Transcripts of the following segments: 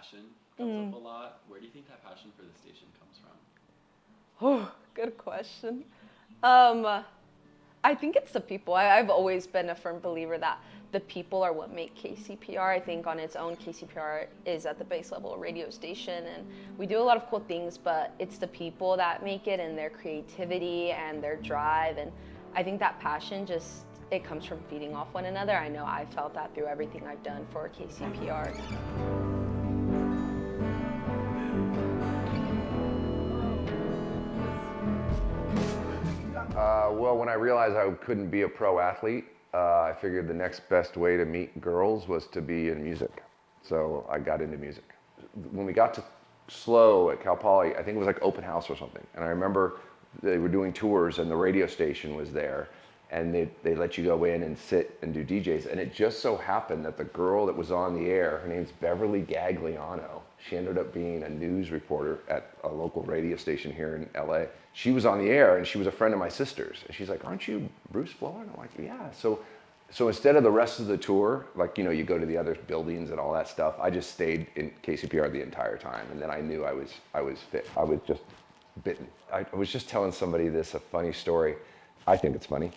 passion comes up a lot. Where do you think that passion for the station comes from? Oh, good question. I think it's the people. I've always been a firm believer that the people are what make KCPR. I think on its own, KCPR is at the base level a radio station, and we do a lot of cool things, but it's the people that make it and their creativity and their drive. And I think that passion it comes from feeding off one another. I know I felt that through everything I've done for KCPR. Well, when I realized I couldn't be a pro athlete, I figured the next best way to meet girls was to be in music. So I got into music. When we got to Slow at Cal Poly, I think it was like open house or something. And I remember they were doing tours and the radio station was there. And they let you go in and sit and do DJs. And it just so happened that the girl that was on the air, her name's Beverly Gagliano. She ended up being a news reporter at a local radio station here in LA. She was on the air and she was a friend of my sister's. And she's like, "Aren't you Bruce Flower?" And I'm like, "Yeah." So instead of the rest of the tour, like, you go to the other buildings and all that stuff, I just stayed in KCPR the entire time. And then I knew I was fit. I was just bitten. I was just telling somebody a funny story. I think it's funny.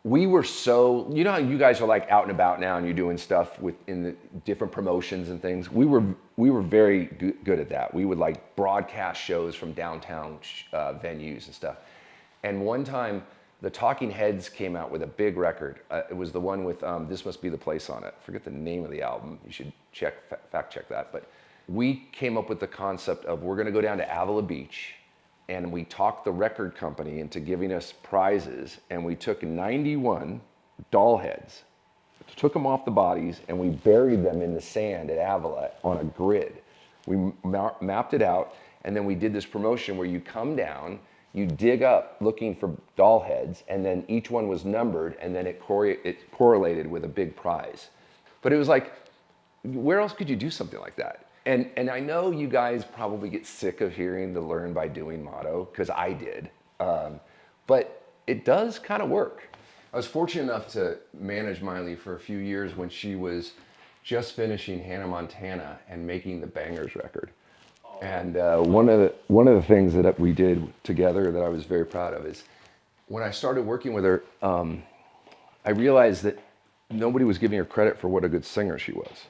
We were so, you know how you guys are like out and about now and you're doing stuff in the different promotions and things. We were very good at that. We would like broadcast shows from downtown venues and stuff. And one time the Talking Heads came out with a big record. It was the one with This Must Be the Place on it. I forget the name of the album. You should fact check that. But we came up with the concept of we're gonna go down to Avila Beach, and we talked the record company into giving us prizes, and we took 91 doll heads, took them off the bodies, and we buried them in the sand at Avila on a grid. We mapped it out, and then we did this promotion where you come down, you dig up looking for doll heads, and then each one was numbered, and then it correlated with a big prize. But it was like, where else could you do something like that? And I know you guys probably get sick of hearing the learn by doing motto, because I did. But it does kind of work. I was fortunate enough to manage Miley for a few years when she was just finishing Hannah Montana and making the Bangers record. And one of the things that we did together that I was very proud of is when I started working with her, I realized that nobody was giving her credit for what a good singer she was.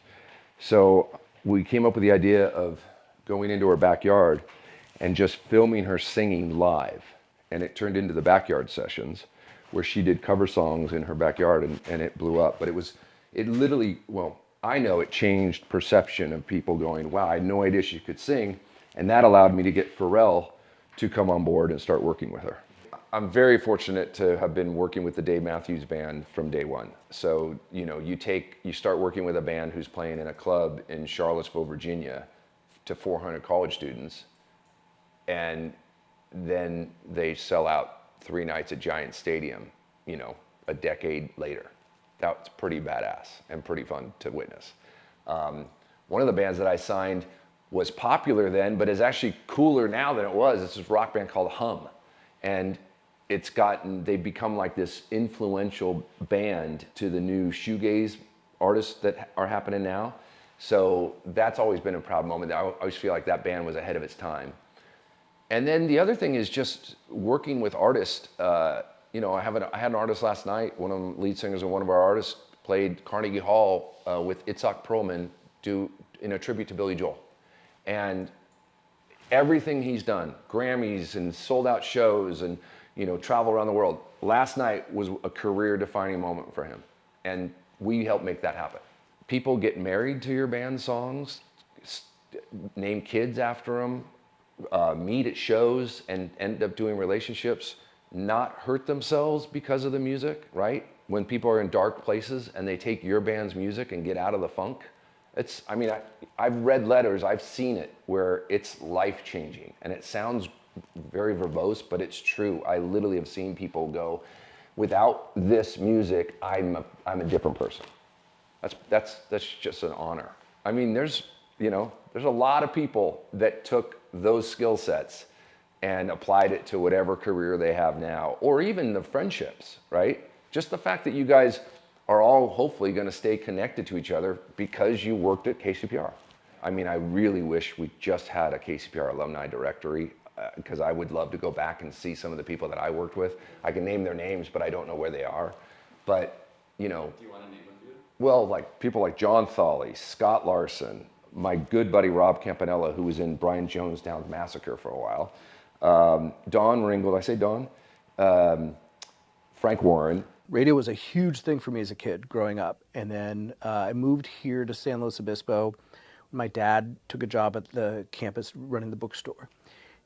So we came up with the idea of going into her backyard and just filming her singing live. And it turned into the Backyard Sessions, where she did cover songs in her backyard, and it blew up. But it literally, well, I know it changed perception of people going, wow, I had no idea she could sing. And that allowed me to get Pharrell to come on board and start working with her. I'm very fortunate to have been working with the Dave Matthews Band from day one. So, you start working with a band who's playing in a club in Charlottesville, Virginia to 400 college students, and then they sell out 3 nights at Giant Stadium, a decade later. That's pretty badass and pretty fun to witness. One of the bands that I signed was popular then, but is actually cooler now than it was. It's this rock band called Hum. And they've become like this influential band to the new shoegaze artists that are happening now. So that's always been a proud moment. I always feel like that band was ahead of its time. And then the other thing is just working with artists. I had an artist last night, one of the lead singers of one of our artists played Carnegie Hall with Itzhak Perlman in a tribute to Billy Joel. And everything he's done, Grammys and sold out shows and travel around the world. Last night was a career-defining moment for him, and we helped make that happen. People get married to your band songs, name kids after them, meet at shows and end up doing relationships, not hurt themselves because of the music, right? When people are in dark places and they take your band's music and get out of the funk, I've read letters, I've seen it where it's life-changing, and it sounds very verbose, but it's true. I literally have seen people go, without this music, I'm a different person. That's just an honor. I mean, there's a lot of people that took those skill sets and applied it to whatever career they have now, or even the friendships, right? Just the fact that you guys are all hopefully going to stay connected to each other because you worked at KCPR. I mean, I really wish we just had a KCPR alumni directory, because I would love to go back and see some of the people that I worked with. I can name their names, but I don't know where they are. But, you know. Do you want to name a few? Well, like people like John Thawley, Scott Larson, my good buddy Rob Campanella, who was in Brian Jonestown's Massacre for a while, Don Ringgold, I say Don, Frank Warren. Radio was a huge thing for me as a kid growing up. And then I moved here to San Luis Obispo. My dad took a job at the campus running the bookstore.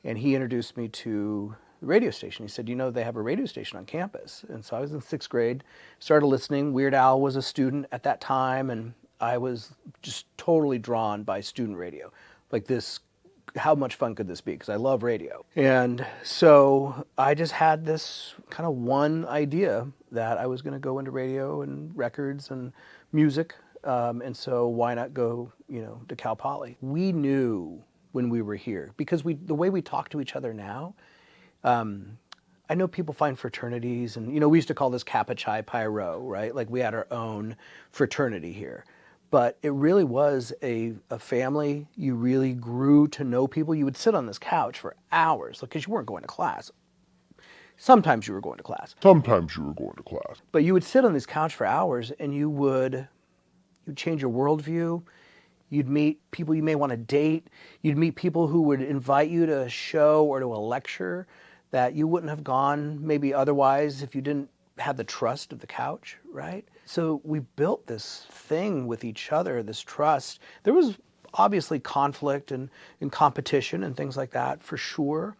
And he introduced me to the radio station. He said, you know, they have a radio station on campus. And so I was in 6th grade, started listening. Weird Al was a student at that time, and I was just totally drawn by student radio. Like this, how much fun could this be? Because I love radio. And so I just had this kind of one idea that I was going to go into radio and records and music. And so why not go, you know, to Cal Poly? We knew when we were here, because the way we talk to each other now, I know people find fraternities, and, you know, we used to call this Kappa Chi Pi Rho, right? Like we had our own fraternity here. But it really was a family. You really grew to know people. You would sit on this couch for hours because you weren't going to class. Sometimes you were going to class. But you would sit on this couch for hours, and you'd change your worldview. You'd meet people you may want to date. You'd meet people who would invite you to a show or to a lecture that you wouldn't have gone maybe otherwise if you didn't have the trust of the couch, right? So we built this thing with each other, this trust. There was obviously conflict and competition and things like that, for sure.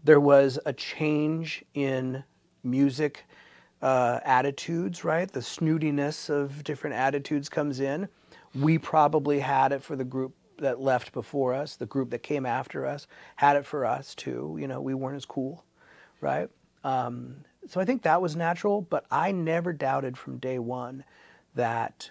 There was a change in music attitudes, right? The snootiness of different attitudes comes in. We probably had it for the group that left before us. The group that came after us had it for us too. You know, we weren't as cool, right? So I think that was natural, but I never doubted from day one that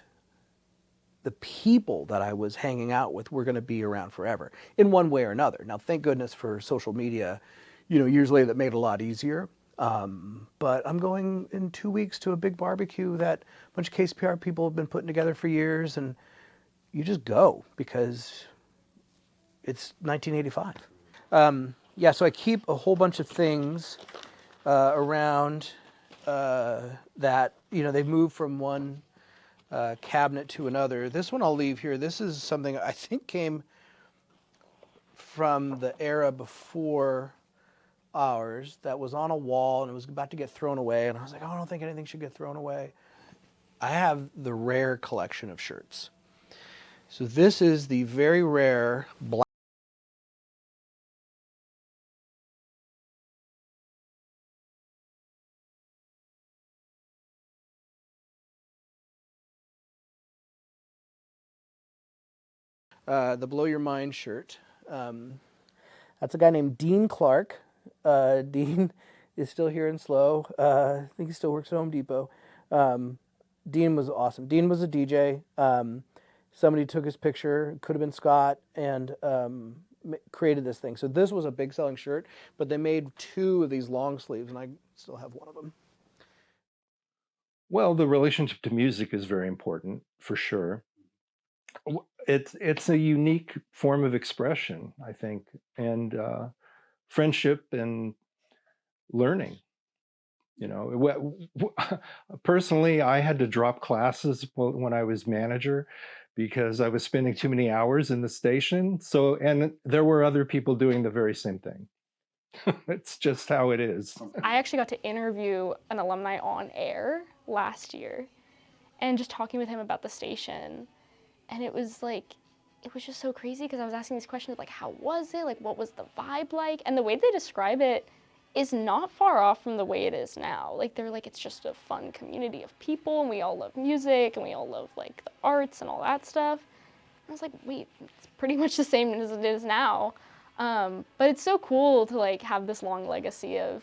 the people that I was hanging out with were going to be around forever in one way or another. Now, thank goodness for social media, you know, years later, that made it a lot easier. But I'm going in 2 weeks to a big barbecue that a bunch of KCPR people have been putting together for years, and you just go because it's 1985. Yeah, so I keep a whole bunch of things around that, you know, they've moved from one cabinet to another. This one I'll leave here. This is something I think came from the era before ours that was on a wall, and it was about to get thrown away, and I was like, oh, I don't think anything should get thrown away. I have the rare collection of shirts. So this is the very rare black. The Blow Your Mind shirt. That's a guy named Dean Clark. Dean is still here in SLO. I think he still works at Home Depot. Dean was awesome. Dean was a DJ. Somebody took his picture, could have been Scott, and created this thing. So this was a big selling shirt, but they made 2 of these long sleeves, and I still have one of them. Well, the relationship to music is very important, for sure. It's a unique form of expression, I think, and friendship and learning. You know, personally, I had to drop classes when I was manager because I was spending too many hours in the station. So, and there were other people doing the very same thing. It's just how it is. I actually got to interview an alumni on air last year, and just talking with him about the station. And it was just so crazy because I was asking these questions like, how was it? Like, what was the vibe like? And the way they describe it is not far off from the way it is now. Like, they're like, it's just a fun community of people, and we all love music, and we all love like the arts and all that stuff. And I was like, wait, it's pretty much the same as it is now. But it's so cool to like have this long legacy of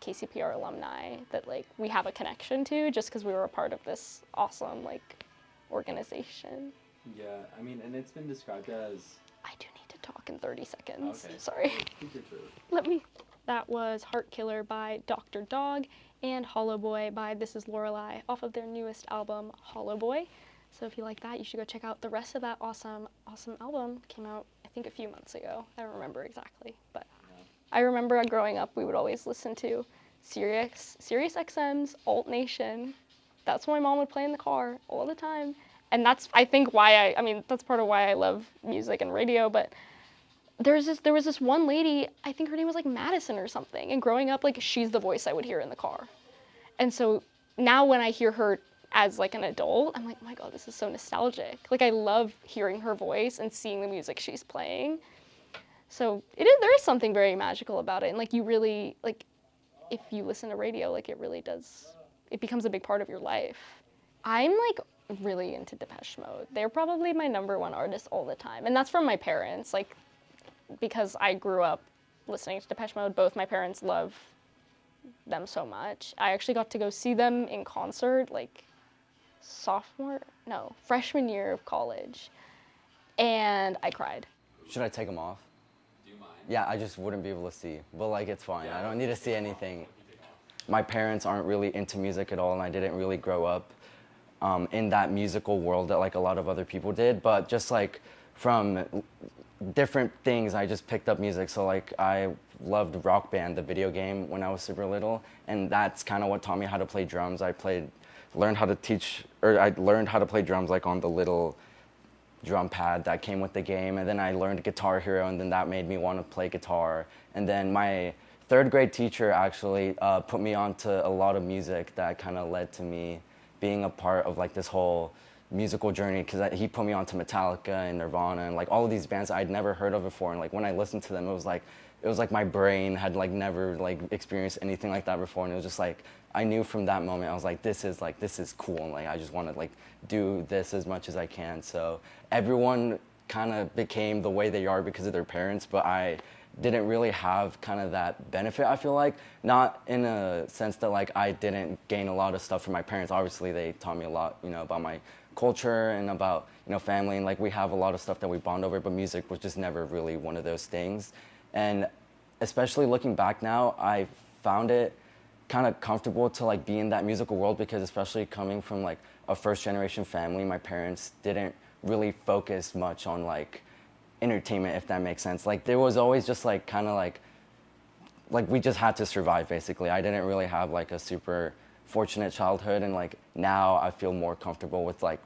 KCPR alumni that like we have a connection to just because we were a part of this awesome like organization. Yeah, I mean, and it's been described as... I do need to talk in 30 seconds. Okay. Sorry. Speak your truth. Let me. That was Heart Killer by Dr. Dog and Hollow Boy by This Is Lorelei off of their newest album, Hollow Boy. So if you like that, you should go check out the rest of that awesome album. Came out, I think, a few months ago. I don't remember exactly, but I remember growing up, we would always listen to Sirius XM's Alt Nation. That's what my mom would play in the car all the time. And that's, I think, why I mean, that's part of why I love music and radio, but there was this one lady, I think her name was like Madison or something, and growing up, like, she's the voice I would hear in the car. And so now when I hear her as like an adult, I'm like, oh my God, this is so nostalgic. Like, I love hearing her voice and seeing the music she's playing. So there is something very magical about it. And like, you really, like, if you listen to radio, like, it really does, it becomes a big part of your life. I'm like really into Depeche Mode. They're probably my #1 artist all the time. And that's from my parents, like, because I grew up listening to Depeche Mode. Both my parents love them so much. I actually got to go see them in concert, like, freshman year of college, and I cried. Should I take them off? Do you mind? Yeah, I just wouldn't be able to see, but like, it's fine. Yeah. I don't need to see anything. My parents aren't really into music at all, and I didn't really grow up in that musical world that like a lot of other people did, but just like from different things, I just picked up music. So like, I loved Rock Band, the video game, when I was super little, and that's kind of what taught me how to play drums. I learned how to play drums like on the little drum pad that came with the game, and then I learned Guitar Hero, and then that made me want to play guitar. And then my 3rd grade teacher actually put me onto a lot of music that kind of led to me being a part of like this whole musical journey, because he put me onto Metallica and Nirvana and like all of these bands I'd never heard of before. And like, when I listened to them, it was like my brain had like never like experienced anything like that before. And it was just like, I knew from that moment, I was like, this is cool, and like, I just want to like do this as much as I can. So everyone kind of became the way they are because of their parents, but I didn't really have kind of that benefit, I feel like. Not in a sense that like I didn't gain a lot of stuff from my parents. Obviously they taught me a lot, you know, about my culture and about, you know, family, and like, we have a lot of stuff that we bond over, but music was just never really one of those things. And especially looking back now, I found it kind of comfortable to like be in that musical world, because especially coming from like a 1st-generation family, my parents didn't really focus much on like entertainment, if that makes sense. Like, there was always just like kind of like we just had to survive, basically. I didn't really have like a super fortunate childhood, and like now I feel more comfortable with like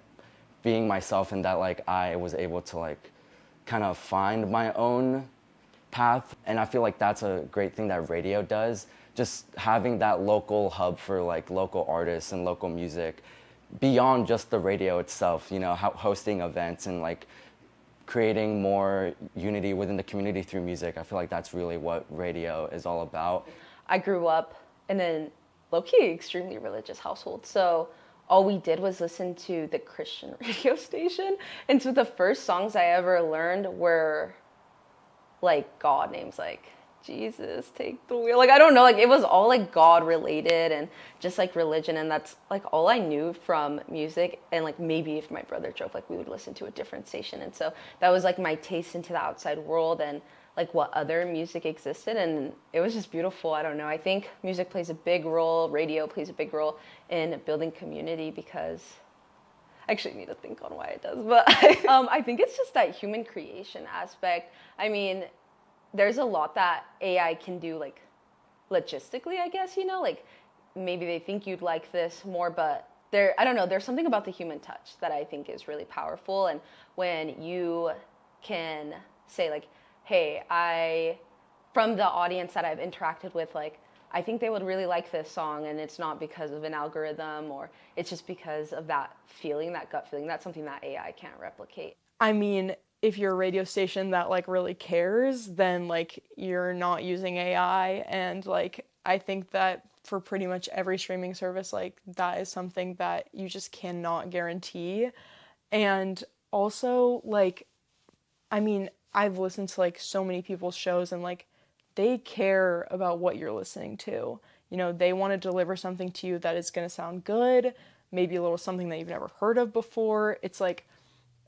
being myself, and that like I was able to like kind of find my own path. And I feel like that's a great thing that radio does, just having that local hub for like local artists and local music beyond just the radio itself, you know, hosting events and like creating more unity within the community through music. I feel like that's really what radio is all about. I grew up in a low-key extremely religious household, so all we did was listen to the Christian radio station. And so the first songs I ever learned were like God names, like Jesus, take the wheel. Like, I don't know, like, it was all like God related and just like religion, and that's like all I knew from music. And like, maybe if my brother drove, like, we would listen to a different station. And so that was like my taste into the outside world and like what other music existed, and it was just beautiful. I don't know, I think music plays a big role, radio plays a big role in building community, because I actually need to think on why it does, but I think it's just that human creation aspect. I mean, there's a lot that AI can do, like, logistically, I guess, you know, like, maybe they think you'd like this more, but I don't know, there's something about the human touch that I think is really powerful. And when you can say, like, hey, from the audience that I've interacted with, like, I think they would really like this song, and it's not because of an algorithm, or it's just because of that feeling, that gut feeling. That's something that AI can't replicate. I mean, if you're a radio station that like really cares, then like you're not using AI. And like, I think that for pretty much every streaming service, like, that is something that you just cannot guarantee. And also, like, I mean, I've listened to like so many people's shows, and like, they care about what you're listening to. You know, they want to deliver something to you that is going to sound good, maybe a little something that you've never heard of before. It's like,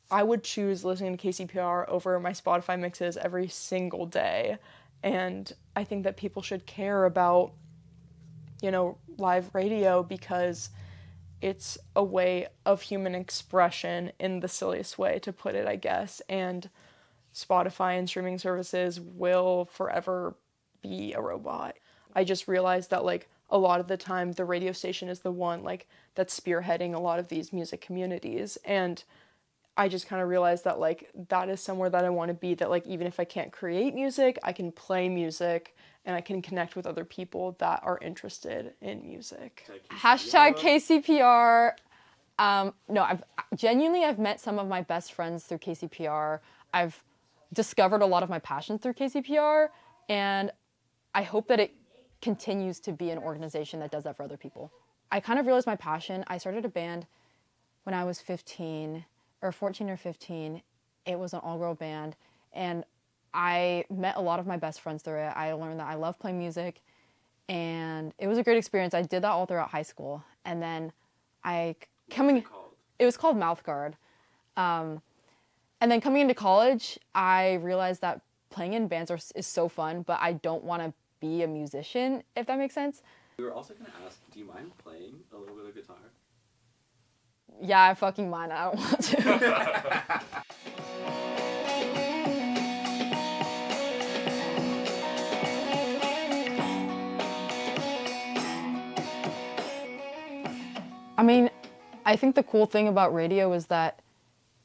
I would choose listening to KCPR over my Spotify mixes every single day. And I think that people should care about, you know, live radio, because it's a way of human expression in the silliest way to put it, I guess. And Spotify and streaming services will forever be a robot. I just realized that like a lot of the time the radio station is the one like that's spearheading a lot of these music communities, and I just kind of realized that like that is somewhere that I want to be, that like even if I can't create music, I can play music and I can connect with other people that are interested in music. Hashtag KCPR. No, I've met some of my best friends through KCPR. I've discovered a lot of my passion through KCPR, and I hope that it continues to be an organization that does that for other people. I kind of realized my passion. I started a band when I was 14 or 15. It was an all-girl band, and I met a lot of my best friends through it. I learned that I love playing music, and it was a great experience. I did that all throughout high school, and then it was called Mouth Guard. And then coming into college, I realized that playing in bands is so fun, but I don't want to be a musician, if that makes sense. We were also going to ask, do you mind playing a little bit of guitar? Yeah, I fucking mind. I don't want to. I mean, I think the cool thing about radio is that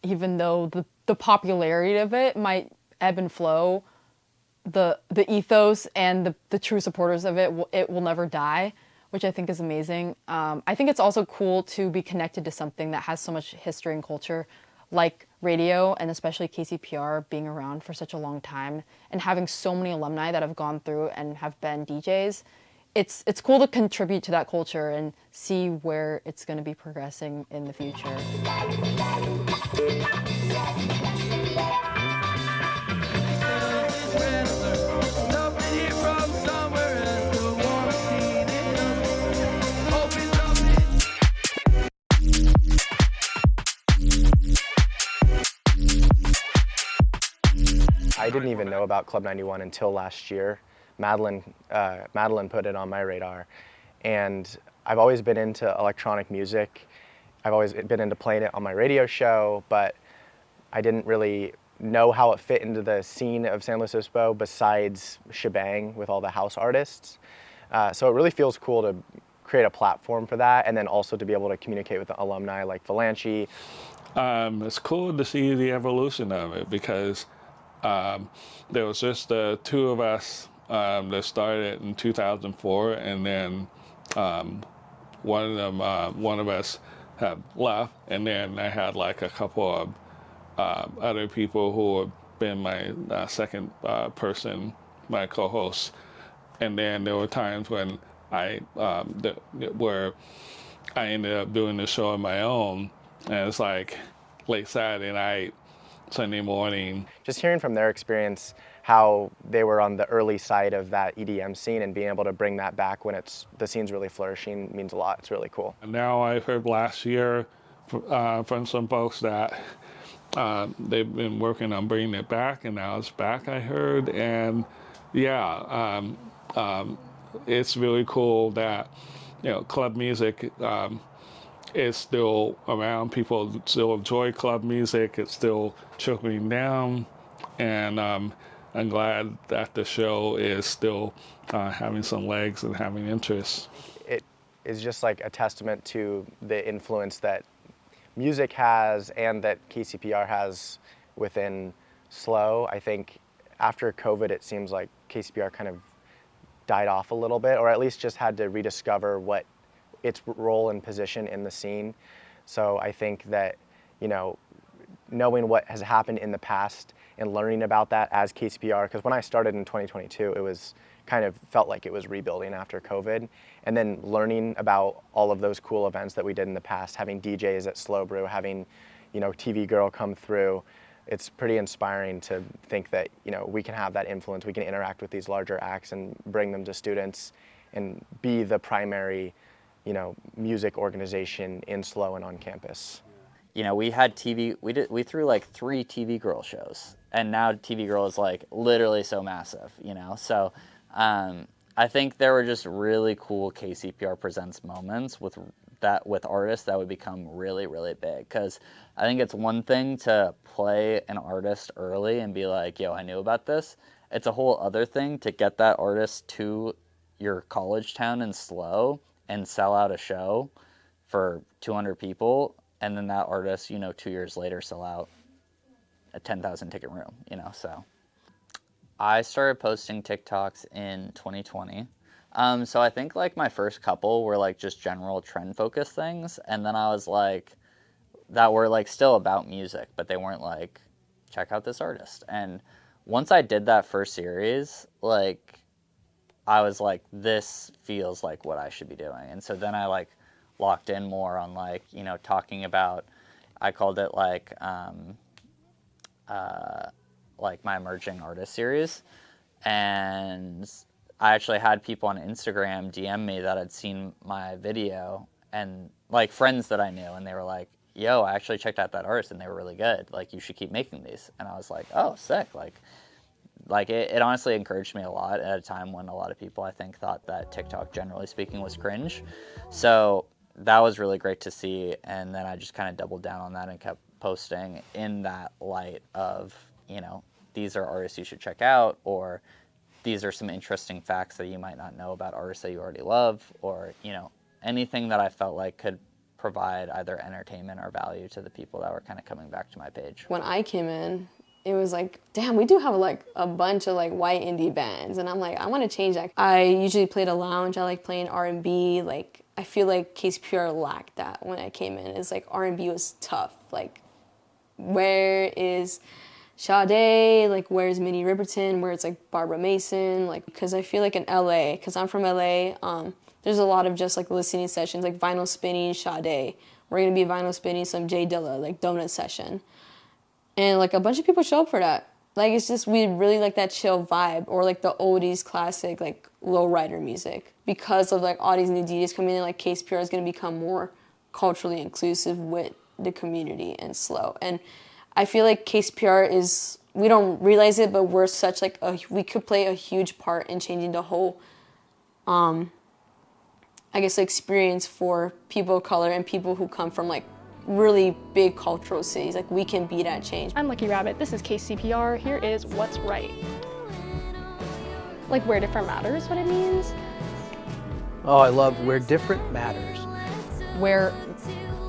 even though the popularity of it might ebb and flow, the ethos and the true supporters of it will never die, which I think is amazing. I think it's also cool to be connected to something that has so much history and culture, like radio, and especially KCPR being around for such a long time and having so many alumni that have gone through and have been DJs. It's cool to contribute to that culture and see where it's going to be progressing in the future. I didn't even know about Club 91 until last year. Madeline put it on my radar, and I've always been into electronic music. I've always been into playing it on my radio show, but I didn't really know how it fit into the scene of San Luis Obispo besides Shebang with all the house artists. So it really feels cool to create a platform for that, and then also to be able to communicate with the alumni like Valanche. It's cool to see the evolution of it, because there was just the two of us that started in 2004, and then one of us had left, and then I had like a couple of other people who have been my second person, my co-host, and then there were times when where I ended up doing the show on my own, and it's like late Saturday night, Sunday morning. Just hearing from their experience how they were on the early side of that EDM scene and being able to bring that back when the scene's really flourishing means a lot. It's really cool. And now I heard last year from some folks that they've been working on bringing it back, and now it's back, I heard. And yeah, it's really cool that, club music is still around. People still enjoy club music. It's still trickling down, and I'm glad that the show is still having some legs and having interest. It is just like a testament to the influence that music has and that KCPR has within SLO. I think after COVID, it seems like KCPR kind of died off a little bit, or at least just had to rediscover what its role and position in the scene. So I think that, knowing what has happened in the past and learning about that as KCPR, because when I started in 2022, it was kind of felt like it was rebuilding after COVID. And then learning about all of those cool events that we did in the past, having DJs at Slow Brew, having, TV Girl come through, it's pretty inspiring to think that, we can have that influence, we can interact with these larger acts and bring them to students and be the primary, music organization in SLO and on campus. We had TV, we threw like 3 TV Girl shows, and now TV Girl is like literally so massive, So I think there were just really cool KCPR Presents moments with that with artists that would become really, really big. Because I think it's one thing to play an artist early and be like, yo, I knew about this. It's a whole other thing to get that artist to your college town in SLO and sell out a show for 200 people, and then that artist, 2 years later sell out a 10,000 ticket room, so. I started posting TikToks in 2020. So I think like my first couple were like just general trend focused things. And then I was like, that were like still about music, but they weren't like, check out this artist. And once I did that first series, like I was like, this feels like what I should be doing. And so then I like locked in more on like, talking about, I called it like my emerging artist series. And I actually had people on Instagram DM me that had seen my video, and like friends that I knew, and they were like, yo, I actually checked out that artist and they were really good. Like, you should keep making these. And I was like, oh, sick. Like it honestly encouraged me a lot at a time when a lot of people, I think, thought that TikTok, generally speaking, was cringe. So that was really great to see. And then I just kind of doubled down on that and kept posting in that light of, these are artists you should check out, or these are some interesting facts that you might not know about artists that you already love, or, anything that I felt like could provide either entertainment or value to the people that were kind of coming back to my page. When I came in, it was like, damn, we do have like a bunch of like white indie bands, and I'm like, I want to change that. I usually played a lounge. I like playing R&B. Like, I feel like KCPR lacked that when I came in. It's like R&B was tough. Like, where is Sade? Like, where's Minnie Riperton? Where it's like Barbara Mason? Like, because I feel like in LA, because I'm from LA, there's a lot of just like listening sessions, like vinyl spinning, Sade. We're gonna be vinyl spinning some Jay Dilla, like donut session. And like a bunch of people show up for that. Like, it's just, we really like that chill vibe, or like the oldies classic, like lowrider music. Because of like all these new DJs coming in, like KCPR is gonna become more culturally inclusive with the community and SLO. And I feel like KCPR is, we don't realize it, but we're such like we could play a huge part in changing the whole, I guess, experience for people of color and people who come from like really big cultural cities. Like, we can be that change. I'm Lucky Rabbit, this is KCPR, here is What's Right. Like, where different matters, what it means. Oh, I love where different matters. Where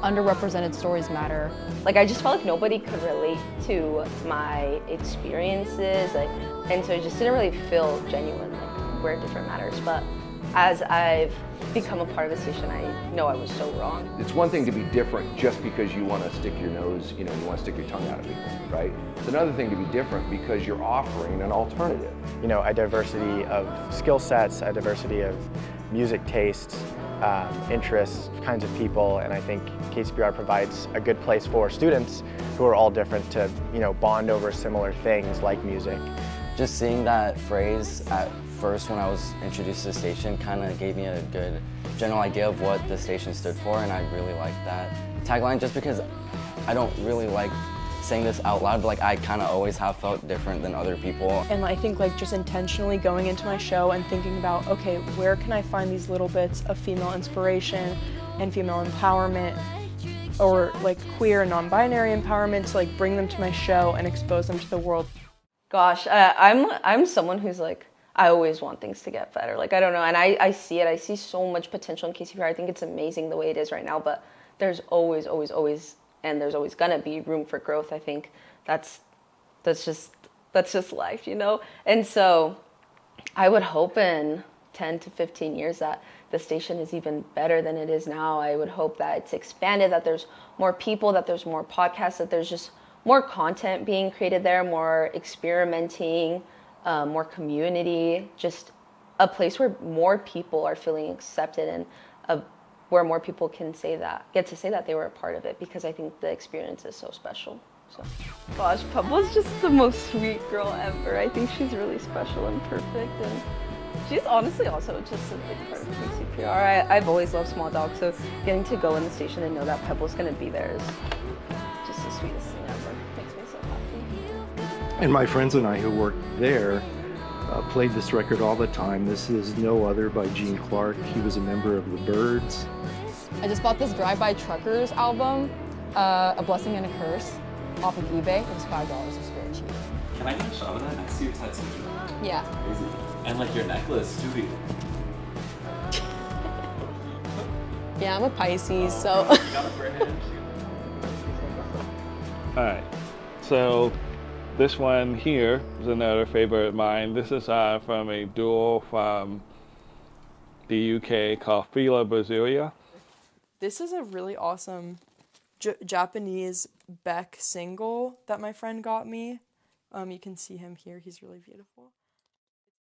underrepresented stories matter. Like, I just felt like nobody could relate to my experiences, like, and so it just didn't really feel genuine, like, where different matters. But as I've become a part of the station, I know I was so wrong. It's one thing to be different just because you want to stick your nose, you want to stick your tongue out at people, right? It's another thing to be different because you're offering an alternative. A diversity of skill sets, a diversity of music tastes, interests, kinds of people, and I think KCPR provides a good place for students who are all different to, bond over similar things like music. Just seeing that phrase at first when I was introduced to the station kind of gave me a good general idea of what the station stood for, and I really liked that tagline just because I don't really like saying this out loud, but like I kind of always have felt different than other people. And I think like just intentionally going into my show and thinking about, okay, where can I find these little bits of female inspiration and female empowerment, or like queer and non-binary empowerment, to like bring them to my show and expose them to the world. Gosh, I'm someone who's like, I always want things to get better. Like, I don't know, and I see it. I see so much potential in KCPR. I think it's amazing the way it is right now, but there's always, and there's always gonna be room for growth. I think that's just life, And so I would hope in 10 to 15 years that the station is even better than it is now. I would hope that it's expanded, that there's more people, that there's more podcasts, that there's just more content being created there, more experimenting, more community, just a place where more people are feeling accepted, and where more people can get to say that they were a part of it, because I think the experience is so special. So, gosh, Pebbles just the most sweet girl ever. I think she's really special and perfect, and she's honestly also just a big part of KCPR. I've always loved small dogs, so getting to go in the station and know that Pebbles gonna be there is just the sweetest thing ever. Makes me so happy. And my friends and I who worked there played this record all the time. This is No Other by Gene Clark. He was a member of the Byrds. I just bought this Drive-By Truckers album, A Blessing and a Curse, off of eBay. It was $5. It's very cheap. Can I get a shot of that next to your tattoo? Yeah. Crazy. And like your necklace too. Yeah, I'm a Pisces, so. All right, so this one here is another favorite of mine. This is from a duo from the UK called Fila Brasilia. This is a really awesome Japanese Beck single that my friend got me. You can see him here. He's really beautiful.